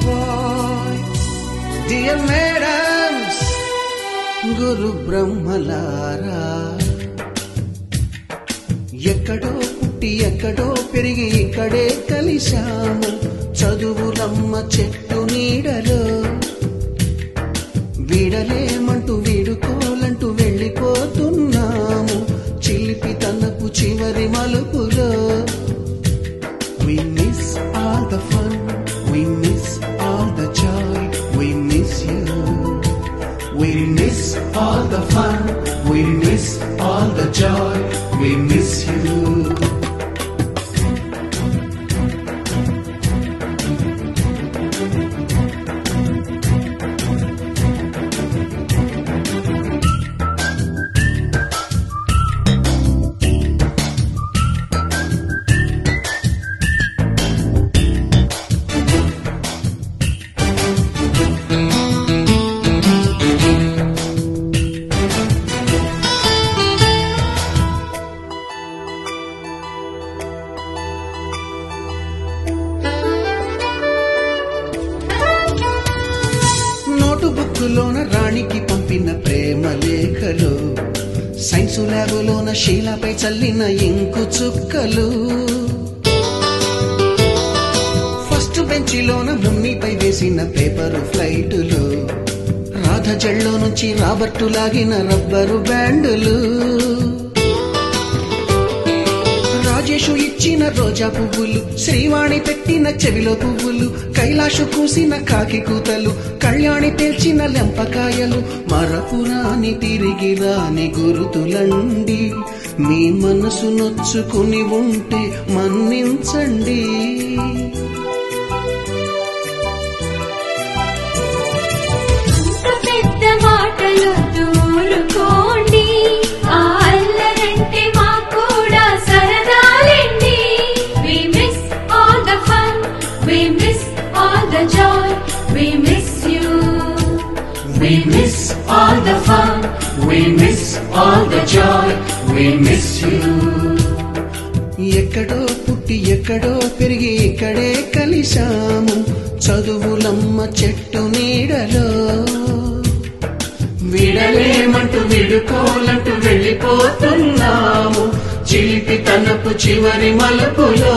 boy, dear madams, గురు బ్రహ్మలారా, ఎక్కడో పుట్టి ఎక్కడో పెరిగి ఇక్కడే కలిశాము చదువులమ్మ చెట్టు నీడలో. వీడలేమంటూ వీడుకోలంటూ వెళ్ళిపోతున్నాము చిలిపి తనపు చివరి మలుపులో. We miss all the fun, we miss all the joy, we miss you. We miss all the fun, we miss all the joy, we miss you. బుక్కులోన రాణికి పంపిన ప్రేమ లేఖలు, సైన్సు ల్యాబులోన శీలపై చల్లిన ఇంకు చుక్కలు, ఫస్ట్ బెంచిలోన మున్నిపై వేసిన పేపరు ఫ్లైటులు, రాధ జల్లో నుంచి రాబర్టు లాగిన rubber బ్యాండులు, Rajesh ఇచ్చిన రోజా పువ్వులు, శ్రీవాణి పెట్టిన చెవిలో పువ్వులు, కైలాషు కూసిన కాకి కూతలు, కళ్యాణి పేల్చిన లెంపకాయలు, మరపురాని తిరిగి రాని గురుతులండి. మీ మనసు నొచ్చుకుని ఉంటే మన్నించండి. పెద్ద మాటలు దూరుకోండి, ఆ అల్లరంటే మాకు కూడా సరదాలండి. We miss all the fun, we miss all the joy, we miss you. We miss all the fun, we miss all the joy, we miss you. ఎక్కడో పుట్టి ఎక్కడో పెరిగి ఇక్కడే కలిశాము చదువులమ్మ చెట్టు నీడలో. విడలేమంటూ విడుకోలంటూ వెళ్ళిపోతున్నాము చిలిపి తనపు చివరి మలుపులో.